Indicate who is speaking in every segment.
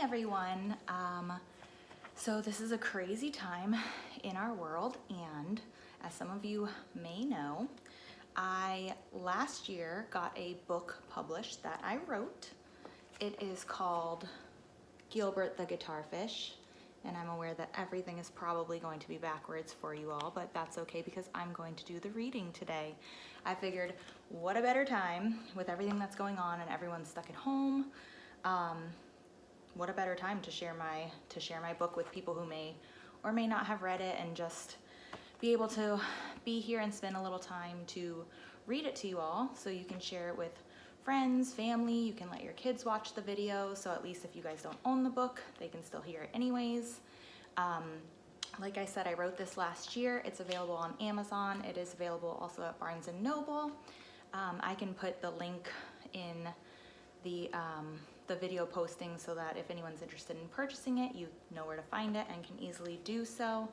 Speaker 1: everyone. So this is a crazy time in our world, and as some of you may know, I last year got a book published that I wrote. It is called Gilbert the Guitar Fish, and I'm aware that everything is probably going to be backwards for you all, but that's okay because I'm going to do the reading today. I figured, what a better time with everything that's going on and everyone's stuck at home. What a better time to share my book with people who may or may not have read it, and just be able to be here and spend a little time to read it to you all, so you can share it with friends, family. You can let your kids watch the video, so at least if you guys don't own the book, they can still hear it anyways. Like I said, I wrote this last year. It's available on Amazon. It is available also at Barnes & Noble. I can put the link in the video posting so that if anyone's interested in purchasing it, you know where to find it and can easily do so.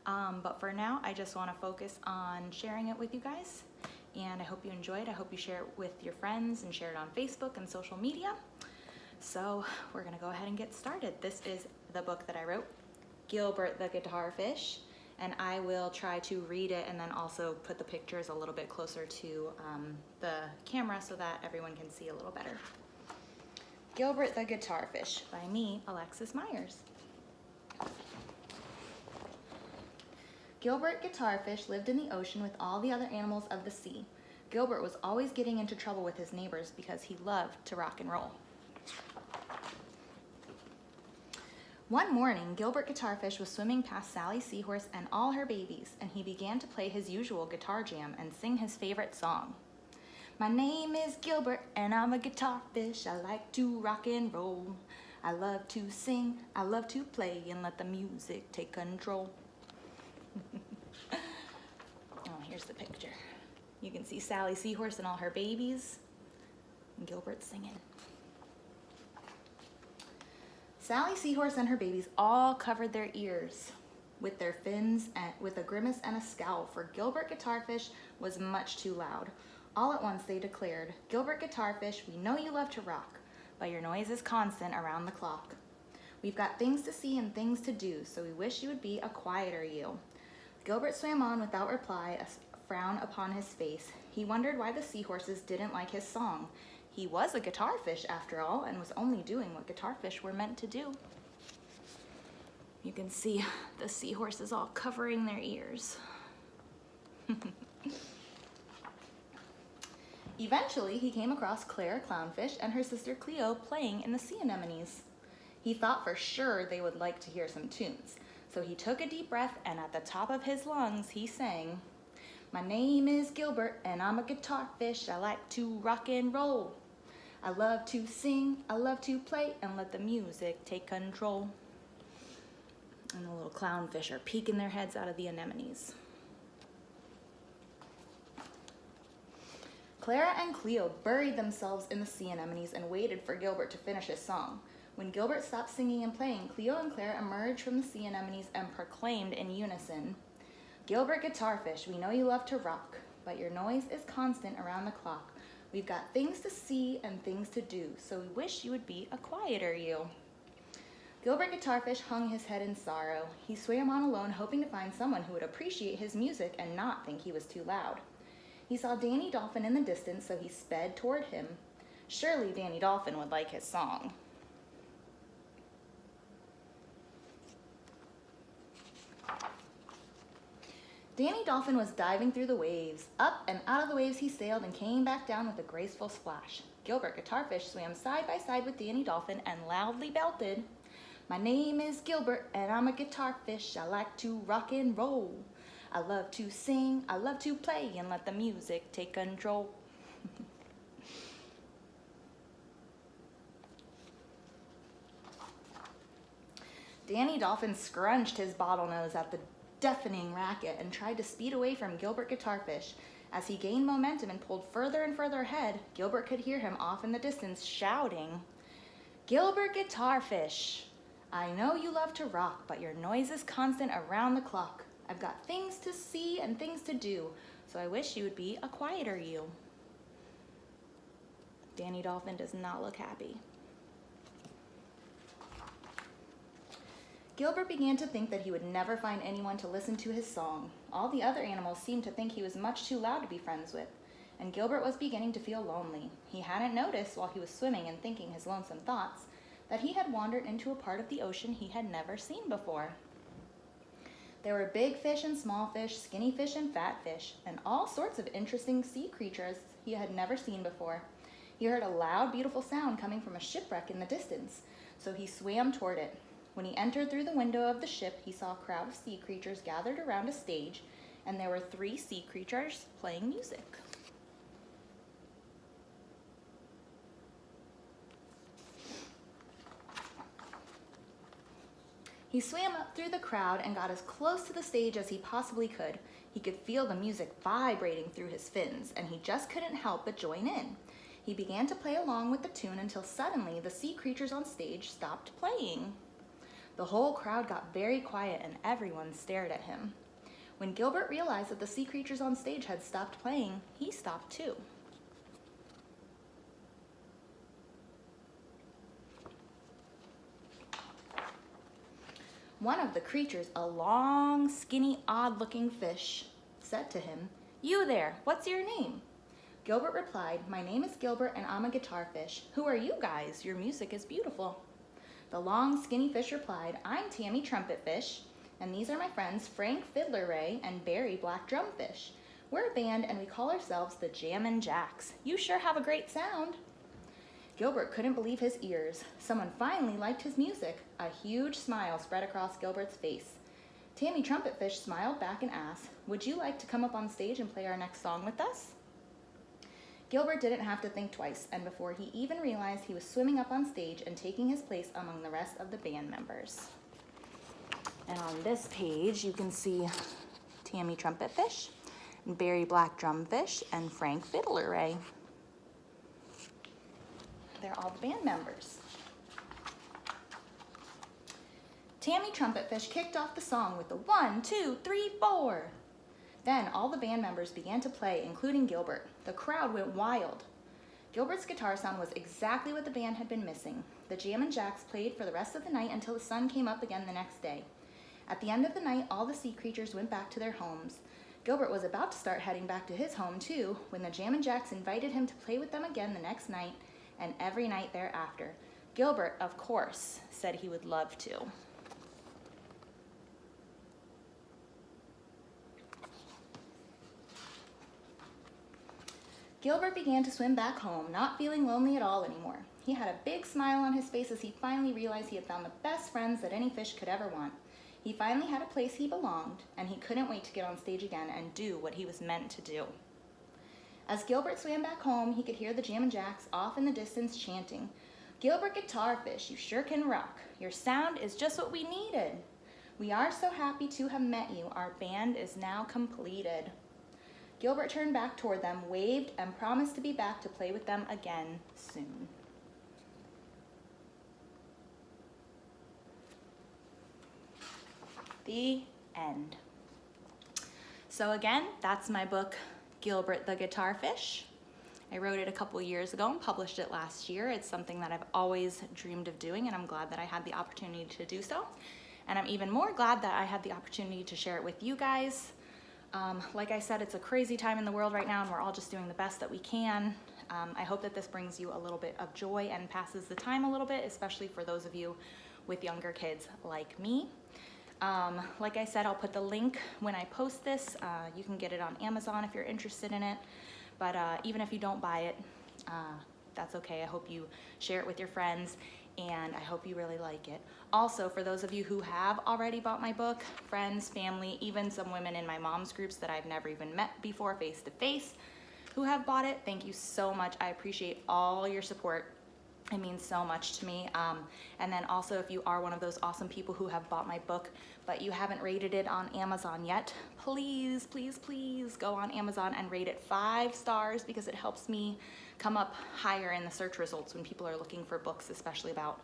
Speaker 1: But for now, I just want to focus on sharing it with you guys, and I hope you enjoy it. I hope you share it with your friends and share it on Facebook and social media. So we're gonna go ahead and get started. This is the book that I wrote, Gilbert the Guitar Fish, and I will try to read it and then also put the pictures a little bit closer to the camera so that everyone can see a little better. Gilbert the Guitar Fish by me, Alexis Myers. Gilbert Guitar Fish lived in the ocean with all the other animals of the sea. Gilbert was always getting into trouble with his neighbors because he loved to rock and roll. One morning, Gilbert Guitar Fish was swimming past Sally Seahorse and all her babies, and he began to play his usual guitar jam and sing his favorite song. My name is Gilbert and I'm a guitar fish. I like to rock and roll. I love to sing, I love to play, and let the music take control. Oh, here's the picture. You can see Sally Seahorse and all her babies, and Gilbert singing. Sally Seahorse and her babies all covered their ears with their fins and with a grimace and a scowl, for Gilbert Guitar Fish was much too loud. All at once they declared, Gilbert Guitar Fish, we know you love to rock, but your noise is constant around the clock. We've got things to see and things to do, so we wish you would be a quieter you. Gilbert swam on without reply, a frown upon his face. He wondered why the seahorses didn't like his song. He was a guitar fish after all, and was only doing what guitar fish were meant to do. You can see the seahorses all covering their ears. Eventually, he came across Clara Clownfish and her sister Cleo playing in the sea anemones. He thought for sure they would like to hear some tunes, so he took a deep breath, and at the top of his lungs, he sang, My name is Gilbert and I'm a guitar fish. I like to rock and roll. I love to sing, I love to play, and let the music take control. And the little clownfish are peeking their heads out of the anemones. Clara and Cleo buried themselves in the sea anemones and waited for Gilbert to finish his song. When Gilbert stopped singing and playing, Cleo and Clara emerged from the sea anemones and proclaimed in unison, Gilbert Guitar Fish, we know you love to rock, but your noise is constant around the clock. We've got things to see and things to do, so we wish you would be a quieter you. Gilbert Guitar Fish hung his head in sorrow. He swam on alone, hoping to find someone who would appreciate his music and not think he was too loud. He saw Danny Dolphin in the distance, so he sped toward him. Surely Danny Dolphin would like his song. Danny Dolphin was diving through the waves. Up and out of the waves he sailed and came back down with a graceful splash. Gilbert Guitar Fish swam side by side with Danny Dolphin and loudly belted, My name is Gilbert and I'm a guitar fish. I like to rock and roll. I love to sing, I love to play, and let the music take control. Danny Dolphin scrunched his bottlenose at the deafening racket and tried to speed away from Gilbert Guitar Fish. As he gained momentum and pulled further and further ahead, Gilbert could hear him off in the distance shouting, Gilbert Guitar Fish, I know you love to rock, but your noise is constant around the clock. I've got things to see and things to do, so I wish you would be a quieter you. Danny Dolphin does not look happy. Gilbert began to think that he would never find anyone to listen to his song. All the other animals seemed to think he was much too loud to be friends with, and Gilbert was beginning to feel lonely. He hadn't noticed, while he was swimming and thinking his lonesome thoughts, that he had wandered into a part of the ocean he had never seen before. There were big fish and small fish, skinny fish and fat fish, and all sorts of interesting sea creatures he had never seen before. He heard a loud, beautiful sound coming from a shipwreck in the distance, so he swam toward it. When he entered through the window of the ship, he saw a crowd of sea creatures gathered around a stage, and there were 3 sea creatures playing music. He swam up through the crowd and got as close to the stage as he possibly could. He could feel the music vibrating through his fins, and he just couldn't help but join in. He began to play along with the tune until suddenly the sea creatures on stage stopped playing. The whole crowd got very quiet and everyone stared at him. When Gilbert realized that the sea creatures on stage had stopped playing, he stopped too. One of the creatures, a long, skinny, odd-looking fish, said to him, "You there, what's your name?" Gilbert replied, "My name is Gilbert and I'm a guitar fish. Who are you guys? Your music is beautiful." The long, skinny fish replied, "I'm Tammy Trumpet Fish, and these are my friends Frank Fiddler Ray and Barry Black Drumfish. We're a band and we call ourselves the Jammin' Jacks. You sure have a great sound." Gilbert couldn't believe his ears. Someone finally liked his music. A huge smile spread across Gilbert's face. Tammy Trumpet Fish smiled back and asked, "Would you like to come up on stage and play our next song with us?" Gilbert didn't have to think twice, and before he even realized, he was swimming up on stage and taking his place among the rest of the band members. And on this page, you can see Tammy Trumpet Fish, and Barry Black Drumfish, and Frank Fiddler Ray. They're all the band members. Tammy Trumpet Fish kicked off the song with the 1, 2, 3, 4. Then all the band members began to play, including Gilbert. The crowd went wild. Gilbert's guitar sound was exactly what the band had been missing. The Jammin' Jacks played for the rest of the night until the sun came up again the next day. At the end of the night, all the sea creatures went back to their homes. Gilbert was about to start heading back to his home too, when the Jammin' Jacks invited him to play with them again the next night and every night thereafter. Gilbert, of course, said he would love to. Gilbert began to swim back home, not feeling lonely at all anymore. He had a big smile on his face as he finally realized he had found the best friends that any fish could ever want. He finally had a place he belonged, and he couldn't wait to get on stage again and do what he was meant to do. As Gilbert swam back home, he could hear the Jammin' Jacks off in the distance chanting, "Gilbert Guitar Fish, you sure can rock. Your sound is just what we needed. We are so happy to have met you. Our band is now completed." Gilbert turned back toward them, waved, and promised to be back to play with them again soon. The end. So again, that's my book, Gilbert the Guitar Fish. I wrote it a couple years ago and published it last year. It's something that I've always dreamed of doing, and I'm glad that I had the opportunity to do so. And I'm even more glad that I had the opportunity to share it with you guys. Like I said, it's a crazy time in the world right now, and we're all just doing the best that we can. I hope that this brings you a little bit of joy and passes the time a little bit, especially for those of you with younger kids like me. Like I said, I'll put the link when I post this. You can get it on Amazon if you're interested in it. But even if you don't buy it, that's okay. I hope you share it with your friends, and I hope you really like it. Also, for those of you who have already bought my book, friends, family, even some women in my mom's groups that I've never even met before face to face who have bought it, thank you so much. I appreciate all your support. It means so much to me. And then also, if you are one of those awesome people who have bought my book, but you haven't rated it on Amazon yet, please, please, please go on Amazon and rate it 5 stars, because it helps me come up higher in the search results when people are looking for books, especially about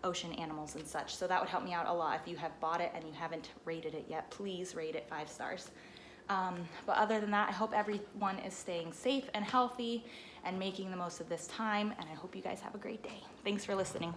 Speaker 1: ocean animals and such. So that would help me out a lot. If you have bought it and you haven't rated it yet, please rate it 5 stars. But other than that, I hope everyone is staying safe and healthy and making the most of this time, and I hope you guys have a great day. Thanks for listening.